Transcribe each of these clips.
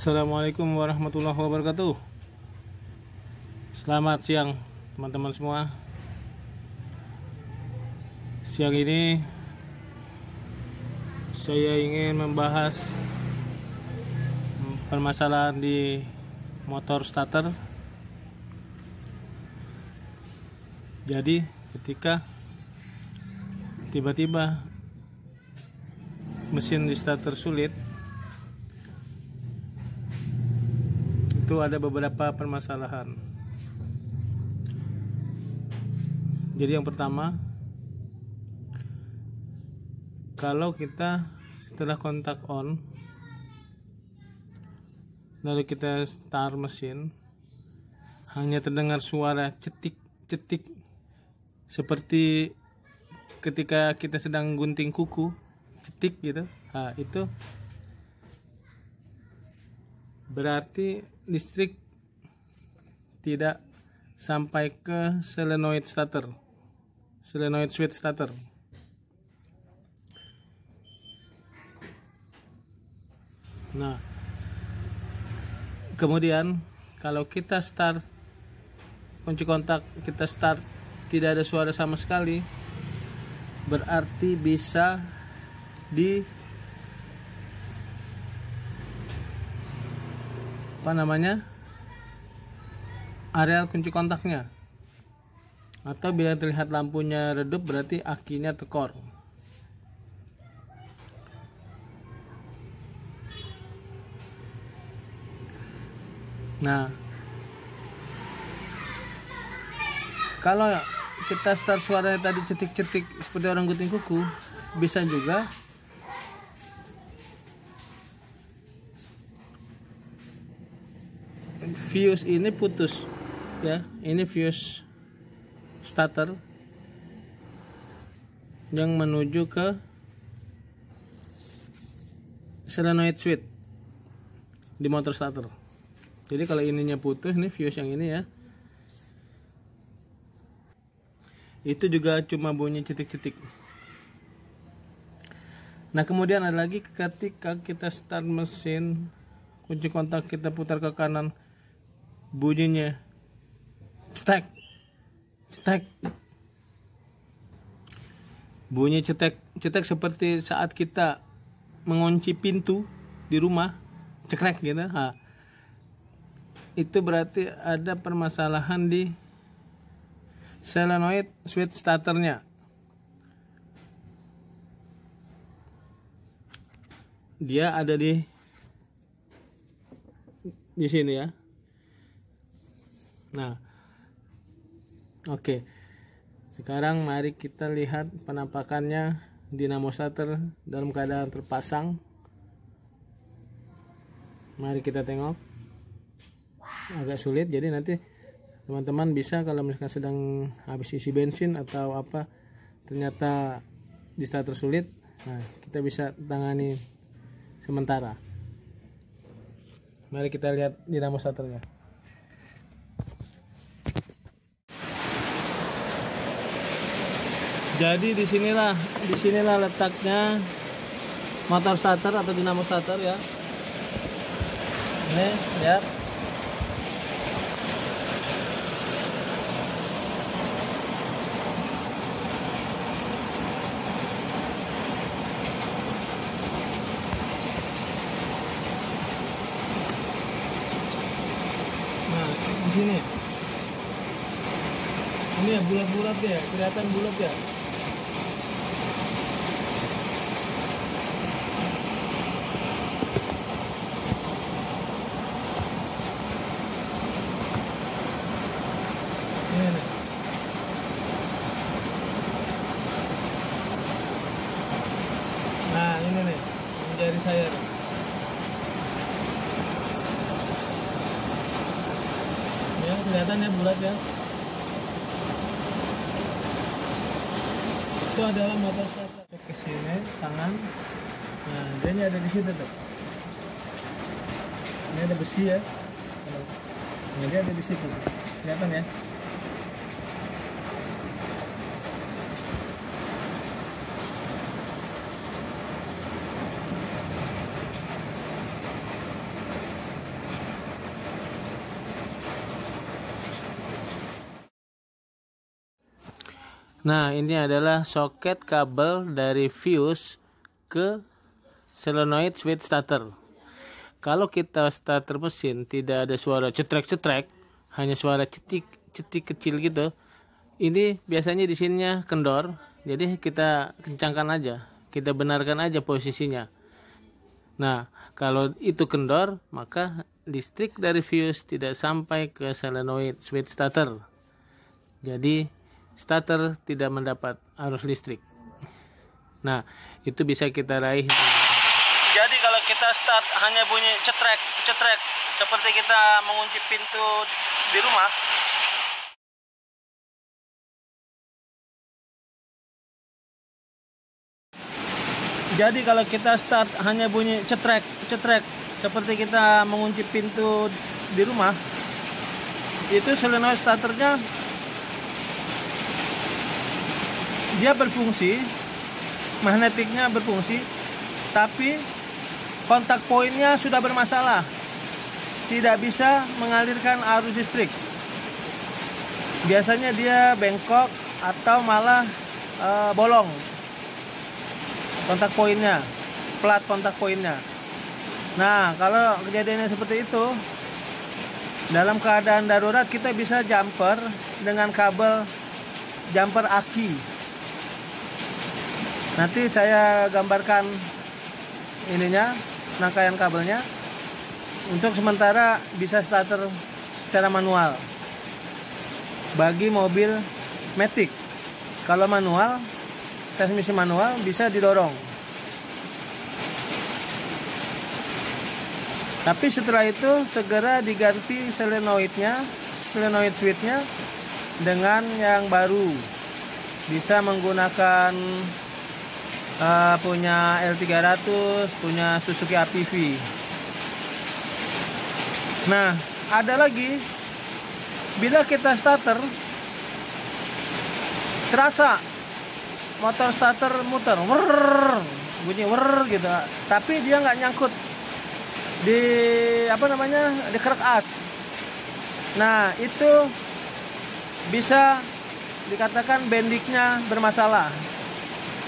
Assalamualaikum warahmatullahi wabarakatuh. Selamat siang teman-teman semua. Siang ini saya ingin membahas permasalahan di motor starter. Jadi ketika tiba-tiba mesin di starter sulit, itu ada beberapa permasalahan. Jadi yang pertama, kalau kita setelah kontak on lalu kita start mesin, hanya terdengar suara cetik-cetik seperti ketika kita sedang gunting kuku, cetik gitu. Nah, itu berarti listrik tidak sampai ke solenoid switch starter. Nah, kemudian kalau kita start kunci kontak, kita start tidak ada suara sama sekali, berarti bisa di areal kunci kontaknya, atau bila terlihat lampunya redup berarti akinya tekor. Nah, kalau kita start suaranya tadi cetik-cetik seperti orang gunting kuku, bisa juga fuse ini putus ya. Ini fuse starter yang menuju ke solenoid switch di motor starter. Jadi kalau ininya putus, ini fuse yang ini ya, itu juga cuma bunyi cetik-cetik. Nah, kemudian ada lagi ketika kita start mesin, kunci kontak kita putar ke kanan, bunyinya cetek, bunyi cetek seperti saat kita mengunci pintu di rumah, cekrek gitu. Nah, itu berarti ada permasalahan di solenoid switch starternya. Dia ada di sini ya. Nah, oke. Sekarang mari kita lihat penampakannya dinamo starter dalam keadaan terpasang. Mari kita tengok. Agak sulit, jadi nanti teman-teman bisa kalau misalkan sedang habis isi bensin atau apa, ternyata di starter sulit, nah kita bisa tangani sementara. Mari kita lihat dinamo starternya. Jadi disinilah letaknya motor starter atau dinamo starter ya. Ini lihat. Nah, di sini. Ini ya bulat-bulat ya, kelihatan bulat ya. Nah, ini nih jari saya. Ya, kelihatan ya bulat ya. Itu adalah motor starter. Ke sini tangan. Nah, dia ada di situ tuh. Ini ada besi ya. Nah, dia ada di situ. Kelihatan ya. Nah, ini adalah soket kabel dari fuse ke solenoid switch starter. Kalau kita starter mesin tidak ada suara cetrek-cetrek, hanya suara cetik kecil gitu. Ini biasanya di sininya kendor, jadi kita kencangkan aja, kita benarkan aja posisinya. Nah, kalau itu kendor, maka listrik dari fuse tidak sampai ke solenoid switch starter. Jadi starter tidak mendapat arus listrik. Nah, itu bisa kita raih. Jadi kalau kita start hanya bunyi cetrek seperti kita mengunci pintu di rumah. Jadi kalau kita start hanya bunyi cetrek seperti kita mengunci pintu di rumah, itu solenoid starternya dia berfungsi, magnetiknya berfungsi, tapi kontak poinnya sudah bermasalah, tidak bisa mengalirkan arus listrik. Biasanya dia bengkok atau malah bolong kontak poinnya, plat kontak poinnya. Nah, kalau kejadiannya seperti itu, dalam keadaan darurat kita bisa jumper dengan kabel jumper aki. Nanti saya gambarkan ininya, rangkaian kabelnya. Untuk sementara bisa starter secara manual bagi mobil Matic. Kalau manual, transmisi manual bisa didorong. Tapi setelah itu segera diganti solenoid switchnya dengan yang baru. Bisa menggunakan punya L300, punya Suzuki APV. Nah, ada lagi, bila kita starter, terasa motor starter muter, bunyi gitu. Tapi dia nggak nyangkut di di kerak as. Nah, itu bisa dikatakan bendiknya bermasalah.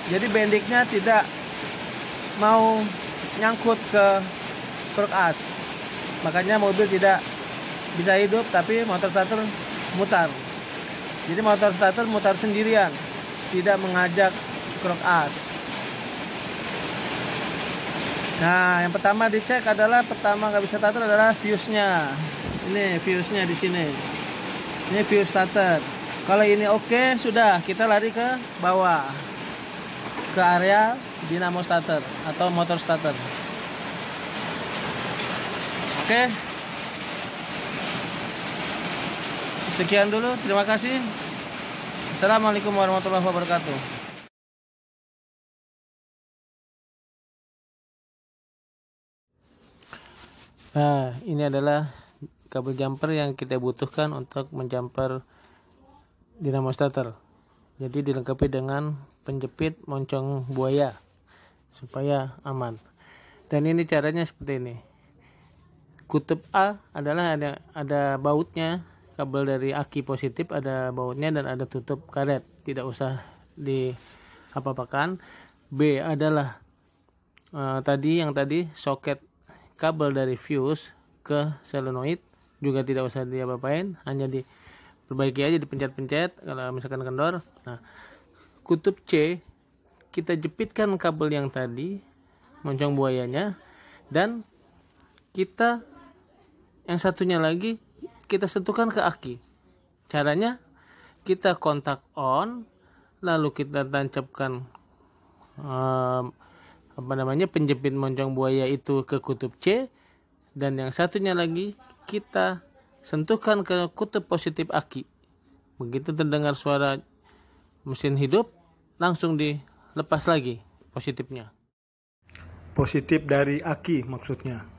Jadi bendiknya tidak mau nyangkut ke kerak as. Makanya mobil tidak bisa hidup, tapi motor starter mutar. Jadi motor starter mutar sendirian, tidak mengajak kerak as. Nah, yang pertama dicek adalah nggak bisa starter adalah fuse-nya. Ini fuse-nya di sini. Ini fuse starter. Kalau ini oke, sudah kita lari ke bawah, ke area dinamo starter atau motor starter. Oke. Sekian dulu, terima kasih. Assalamualaikum warahmatullahi wabarakatuh. Nah, ini adalah kabel jumper yang kita butuhkan untuk menjumper dinamo starter. Jadi dilengkapi dengan penjepit moncong buaya supaya aman. Dan ini caranya seperti ini. Kutub A adalah ada bautnya, kabel dari aki positif ada bautnya dan ada tutup karet, tidak usah diapa-apakan. B adalah tadi soket kabel dari fuse ke solenoid, juga tidak usah diapa-apain, hanya diperbaiki aja, dipencet-pencet kalau misalkan kendor. Nah, kutub C kita jepitkan kabel yang tadi moncong buayanya, dan kita yang satunya lagi kita sentuhkan ke aki. Caranya kita kontak on, lalu kita tancapkan penjepit moncong buaya itu ke kutub C, dan yang satunya lagi kita sentuhkan ke kutub positif aki. Begitu terdengar suara mesin hidup, langsung dilepas lagi positifnya. Positif dari aki maksudnya.